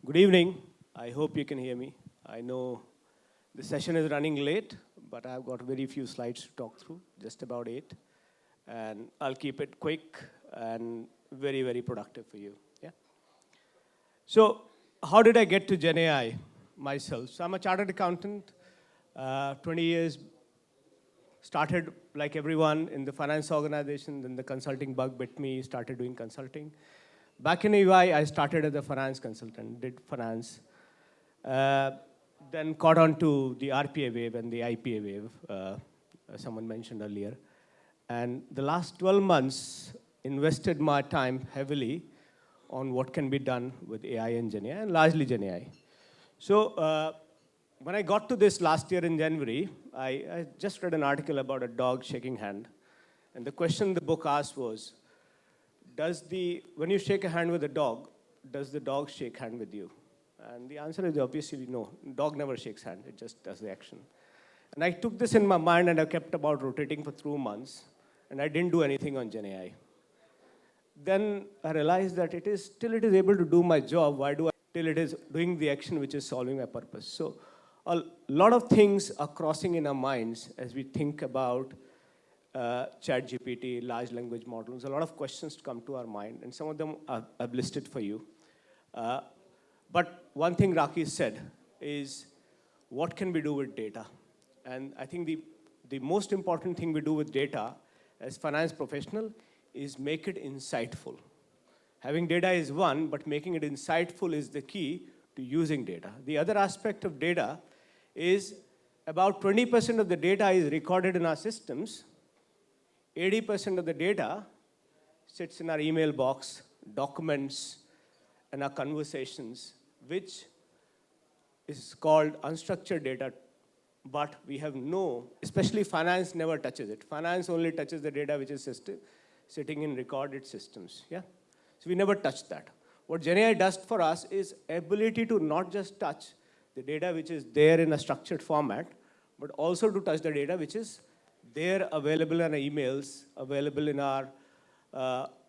Good evening. I hope you can hear me. I know the session is running late, but I've got very few slides to talk through, just about 8. And I'll keep it quick and very, very productive for you. Yeah. So how did I get to GenAI myself? So I'm a chartered accountant, 20 years, started like everyone in the finance organization, then the consulting bug bit me, started doing consulting. Back in EY, I started as a finance consultant, did finance. Then caught on to the RPA wave and the IPA wave, as someone mentioned earlier. And the last 12 months, invested my time heavily on what can be done with AI and GenAI, and largely GenAI. So when I got to this last year in January, I just read an article about a dog shaking hand. And the question the book asked was, when you shake a hand with a dog, does the dog shake hand with you? And the answer is obviously no. Dog never shakes hand, it just does the action. And I took this in my mind and I kept about rotating for 2 months, and I didn't do anything on GenAI. Then I realized that it is able to do my job, why do I, till it is doing the action which is solving my purpose. So a lot of things are crossing in our minds as we think about ChatGPT, large language models, a lot of questions come to our mind, and some of them I've listed for you. But one thing Raki said is, what can we do with data? And I think the most important thing we do with data as finance professional is make it insightful. Having data is one, but making it insightful is the key to using data. The other aspect of data is about 20% of the data is recorded in our systems. 80% of the data sits in our email box, documents, and our conversations, which is called unstructured data, but we have especially finance never touches it. Finance only touches the data which is sitting in recorded systems, yeah? So we never touch that. What GenAI does for us is ability to not just touch the data which is there in a structured format, but also to touch the data which is there, available in our emails, available in our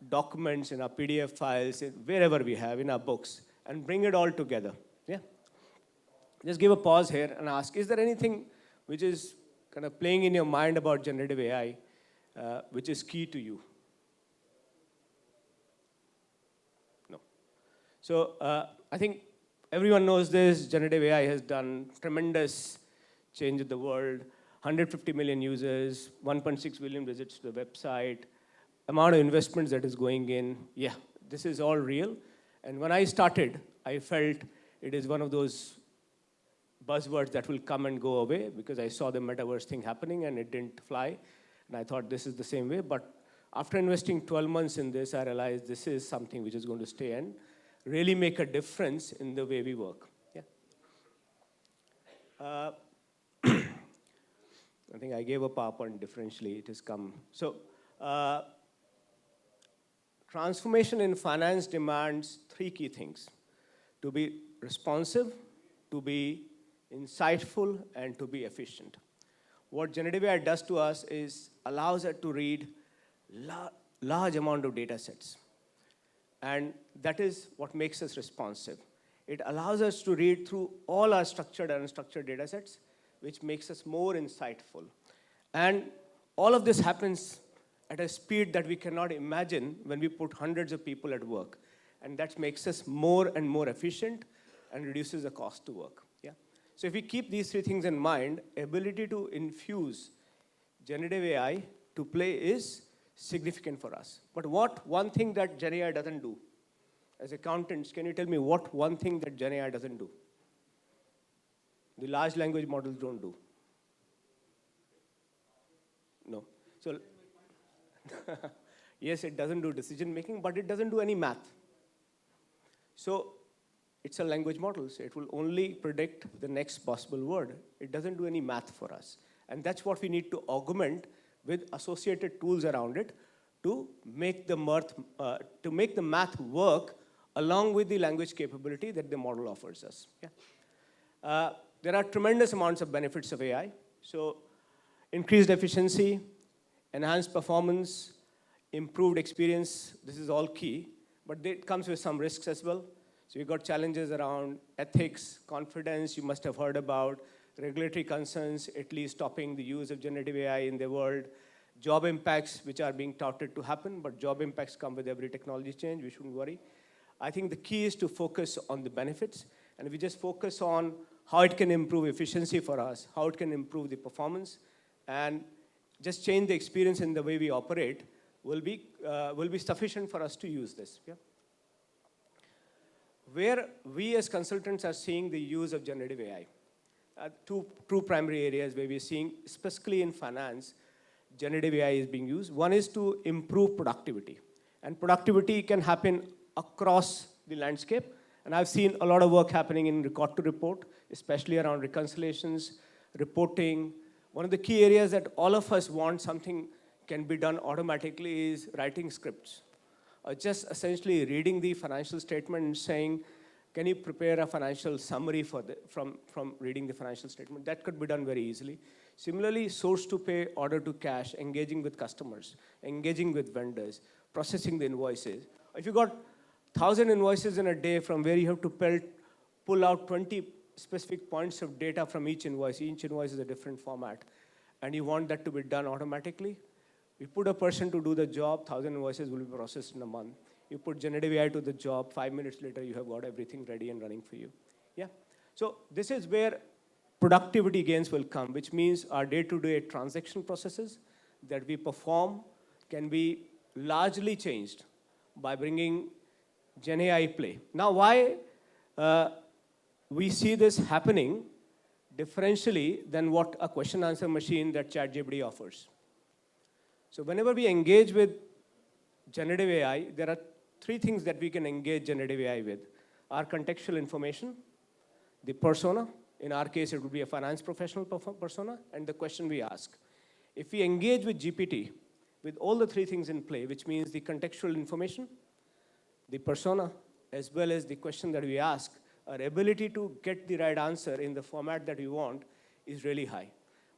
documents, in our PDF files, wherever we have, in our books, and bring it all together. Yeah. Just give a pause here and ask, is there anything which is kind of playing in your mind about generative AI, which is key to you? No. So I think everyone knows this. Generative AI has done tremendous change in the world. 150 million users, 1.6 billion visits to the website, amount of investments that is going in. Yeah, this is all real. And when I started, I felt it is one of those buzzwords that will come and go away, because I saw the metaverse thing happening and it didn't fly. And I thought this is the same way. But after investing 12 months in this, I realized this is something which is going to stay and really make a difference in the way we work. Yeah. I think I gave a PowerPoint differentially. It has come. So transformation in finance demands 3 key things: to be responsive, to be insightful, and to be efficient. What generative AI does to us is allows us to read large amount of data sets. And that is what makes us responsive. It allows us to read through all our structured and unstructured data sets, which makes us more insightful. And all of this happens at a speed that we cannot imagine when we put hundreds of people at work. And that makes us more and more efficient and reduces the cost to work. Yeah? So if we keep these 3 things in mind, ability to infuse generative AI to play is significant for us. But what one thing that GenAI doesn't do? As accountants, can you tell me what one thing that GenAI doesn't do? The large language models don't do. No. So, yes, it doesn't do decision making, but it doesn't do any math. So, it's a language model, so it will only predict the next possible word. It doesn't do any math for us. And that's what we need to augment with associated tools around it to make the math work along with the language capability that the model offers us. Yeah. There are tremendous amounts of benefits of AI. So increased efficiency, enhanced performance, improved experience, this is all key. But it comes with some risks as well. So you've got challenges around ethics, confidence, you must have heard about, regulatory concerns, at least stopping the use of generative AI in the world, job impacts, which are being touted to happen, but job impacts come with every technology change, we shouldn't worry. I think the key is to focus on the benefits, and if we just focus on how it can improve efficiency for us, how it can improve the performance, and just change the experience in the way we operate, will be sufficient for us to use this. Yeah? Where we as consultants are seeing the use of generative AI, two primary areas where we're seeing, specifically in finance, generative AI is being used. One is to improve productivity. And productivity can happen across the landscape. And I've seen a lot of work happening in record to report, especially around reconciliations, reporting. One of the key areas that all of us want something can be done automatically is writing scripts. Just essentially reading the financial statement and saying, can you prepare a financial summary from reading the financial statement? That could be done very easily. Similarly, source to pay, order to cash, engaging with customers, engaging with vendors, processing the invoices. If you got 1,000 invoices in a day from where you have to pull out 20 specific points of data from each invoice is a different format, and you want that to be done automatically, you put a person to do the job, 1,000 invoices will be processed in a month. You put generative AI to the job, 5 minutes later, you have got everything ready and running for you. Yeah? So this is where productivity gains will come, which means our day-to-day transaction processes that we perform can be largely changed by bringing Gen AI play. Now, why we see this happening differentially than what a question answer machine that ChatGPT offers. So whenever we engage with generative AI, there are three things that we can engage generative AI with. Our contextual information, the persona, in our case it would be a finance professional persona, and the question we ask. If we engage with GPT with all the three things in play, which means the contextual information, the persona, as well as the question that we ask, our ability to get the right answer in the format that we want is really high.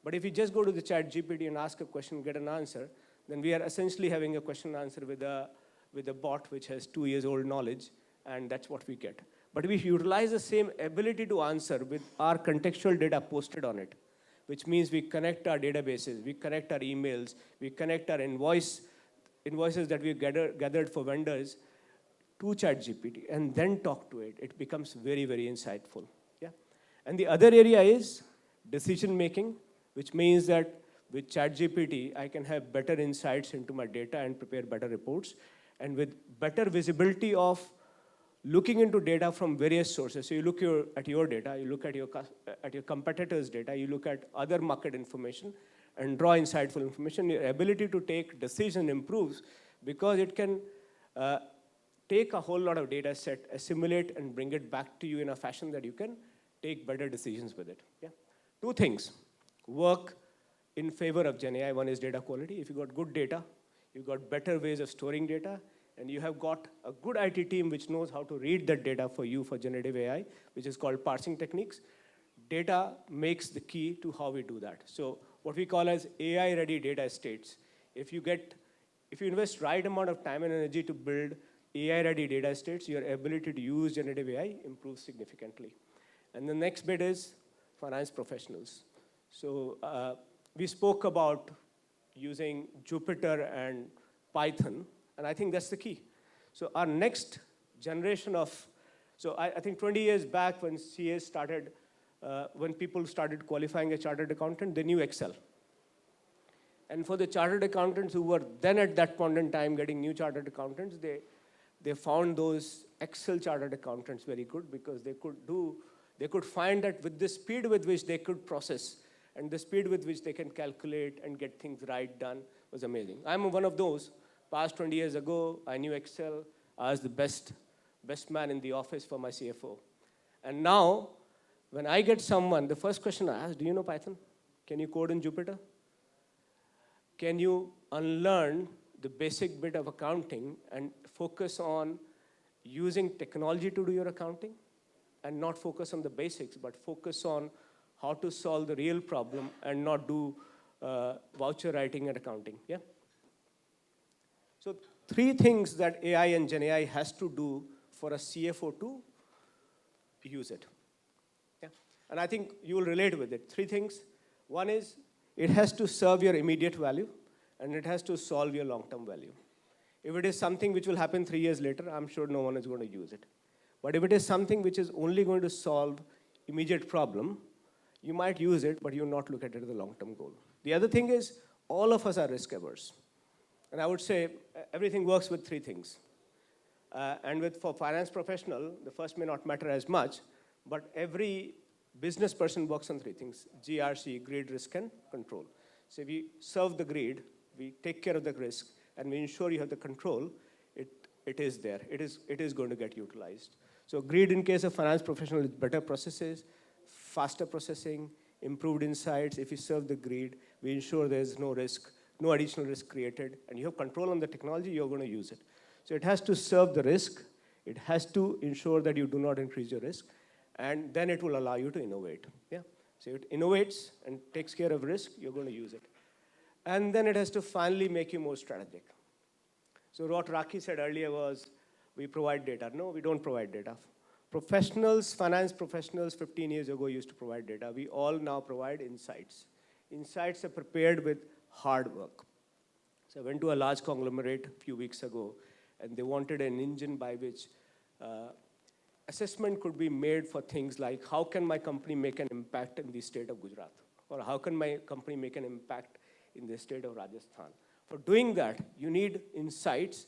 But if you just go to the chat GPT and ask a question, get an answer, then we are essentially having a question and answer with a bot which has 2 years old knowledge, and that's what we get. But we utilize the same ability to answer with our contextual data posted on it, which means we connect our databases, we connect our emails, we connect our invoices that we gathered for vendors to ChatGPT, and then talk to it. It becomes very, very insightful. Yeah? And the other area is decision making, which means that with ChatGPT, I can have better insights into my data and prepare better reports, and with better visibility of looking into data from various sources. So you look at your data, you look at your competitors' data, you look at other market information, and draw insightful information. Your ability to take decision improves because it can take a whole lot of data set, assimilate, and bring it back to you in a fashion that you can take better decisions with it. Yeah? Two things work in favor of Gen AI. One is data quality. If you got good data, you've got better ways of storing data, and you have got a good IT team which knows how to read that data for you for generative AI, which is called parsing techniques. Data makes the key to how we do that. So what we call as AI-ready data estates. If you invest right amount of time and energy to build AI-ready data estates, your ability to use generative AI improves significantly. And the next bit is finance professionals. So we spoke about using Jupyter and Python, and I think that's the key. So our next generation I think 20 years back when CAs started, when people started qualifying a chartered accountant, they knew Excel. And for the chartered accountants who were then at that point in time getting new chartered accountants, they found those Excel chartered accountants very good because they could find that with the speed with which they could process and the speed with which they can calculate and get things right done was amazing. I'm one of those. Past 20 years ago, I knew Excel. I was the best man in the office for my CFO. And now, when I get someone, the first question I ask, do you know Python? Can you code in Jupyter? Can you unlearn the basic bit of accounting and focus on using technology to do your accounting? And not focus on the basics, but focus on how to solve the real problem and not do voucher writing and accounting. Yeah? So 3 things that AI and Gen AI has to do for a CFO to use it. Yeah. And I think you will relate with it. Three things. One is it has to serve your immediate value, and it has to solve your long-term value. If it is something which will happen 3 years later, I'm sure no one is going to use it. But if it is something which is only going to solve immediate problem, you might use it, but you'll not look at it as a long-term goal. The other thing is, all of us are risk averse. And I would say everything works with three things. For finance professional, the first may not matter as much, but every business person works on three things: GRC, greed, risk, and control. So if we serve the greed, we take care of the risk, and we ensure you have the control, it is there. It is going to get utilized. So greed in case of finance professional is better processes, faster processing, improved insights. If you serve the greed, we ensure there's no risk, no additional risk created, and you have control on the technology, you're going to use it. So it has to serve the risk, it has to ensure that you do not increase your risk, and then it will allow you to innovate. Yeah? So it innovates and takes care of risk, you're going to use it. And then it has to finally make you more strategic. So what Raki said earlier was, we provide data. No, we don't provide data. Professionals, finance professionals 15 years ago used to provide data. We all now provide insights. Insights are prepared with hard work. So I went to a large conglomerate a few weeks ago, and they wanted an engine by which assessment could be made for things like, how can my company make an impact in the state of Gujarat? Or how can my company make an impact in the state of Rajasthan? For doing that, you need insights,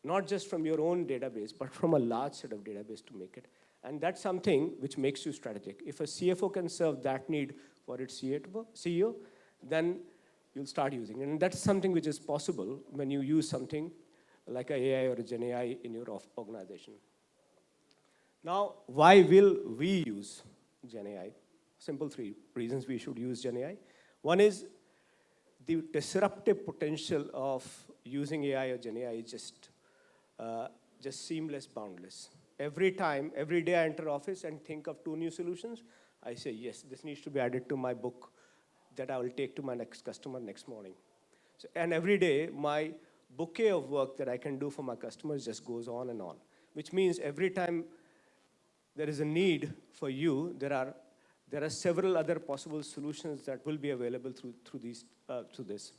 not just from your own database, but from a large set of database to make it. And that's something which makes you strategic. If a CFO can serve that need for its CEO, then you'll start using it. And that's something which is possible when you use something like an AI or a Gen AI in your organization. Now, why will we use Gen AI? Simple three reasons we should use Gen AI. One is the disruptive potential of using AI or Gen AI is just seamless, boundless. Every day I enter office and think of 2 new solutions, I say, yes, this needs to be added to my book that I will take to my next customer next morning. So, and every day, my bouquet of work that I can do for my customers just goes on and on, which means every time there is a need for you, there are several other possible solutions that will be available through this.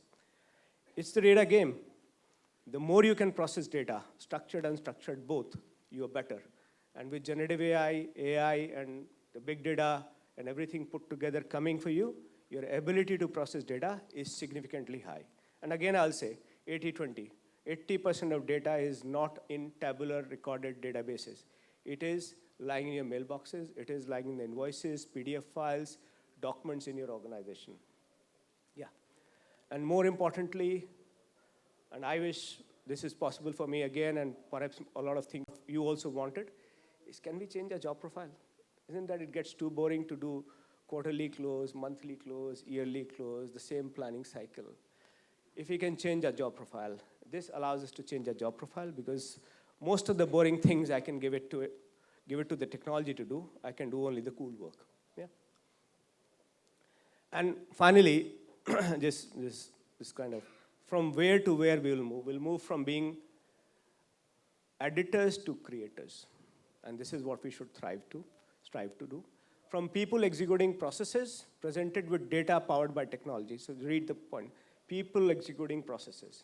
It's the data game. The more you can process data, structured and unstructured both, you are better. And with generative AI, and the big data and everything put together coming for you, your ability to process data is significantly high. And again, I'll say 80-20. 80% of data is not in tabular recorded databases. It is lying in your mailboxes. It is lying in the invoices, PDF files, documents in your organization. Yeah. And more importantly, and I wish this is possible for me again, and perhaps a lot of things you also wanted, is can we change our job profile? Isn't that it gets too boring to do quarterly close, monthly close, yearly close, the same planning cycle? If we can change our job profile, this allows us to change our job profile, because most of the boring things I can give it to the technology to do. I can do only the cool work. Yeah. And finally, this kind of from where to where we will move. We'll move from being editors to creators. And this is what we should strive to do. From people executing processes presented with data powered by technology. So read the point. People executing processes.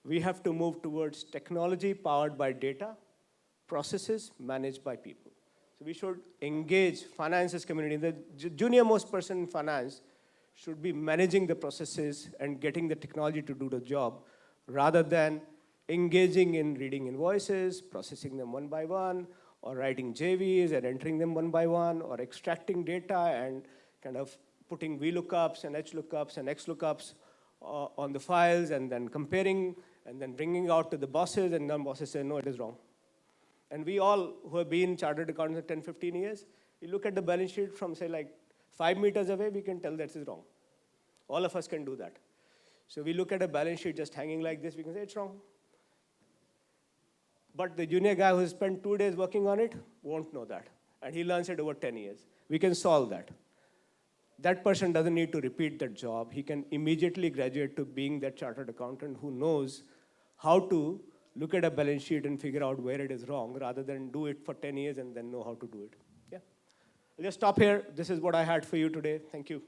We have to move towards technology powered by data, processes managed by people. So we should engage finances community. The junior most person in finance should be managing the processes and getting the technology to do the job, rather than engaging in reading invoices, processing them one by one, or writing JVs and entering them one by one, or extracting data and kind of putting VLOOKUPs and HLOOKUPs and XLOOKUPs on the files, and then comparing, and then bringing out to the bosses, and then bosses say, no, it is wrong. And we all who have been chartered accountants for 10, 15 years, you look at the balance sheet from, say, like 5 meters away, we can tell that is wrong. All of us can do that. So we look at a balance sheet just hanging like this, we can say it's wrong. But the junior guy who has spent 2 days working on it won't know that. And he learns it over 10 years. We can solve that. That person doesn't need to repeat that job. He can immediately graduate to being that chartered accountant who knows how to look at a balance sheet and figure out where it is wrong rather than do it for 10 years and then know how to do it. Yeah. I'll just stop here. This is what I had for you today. Thank you.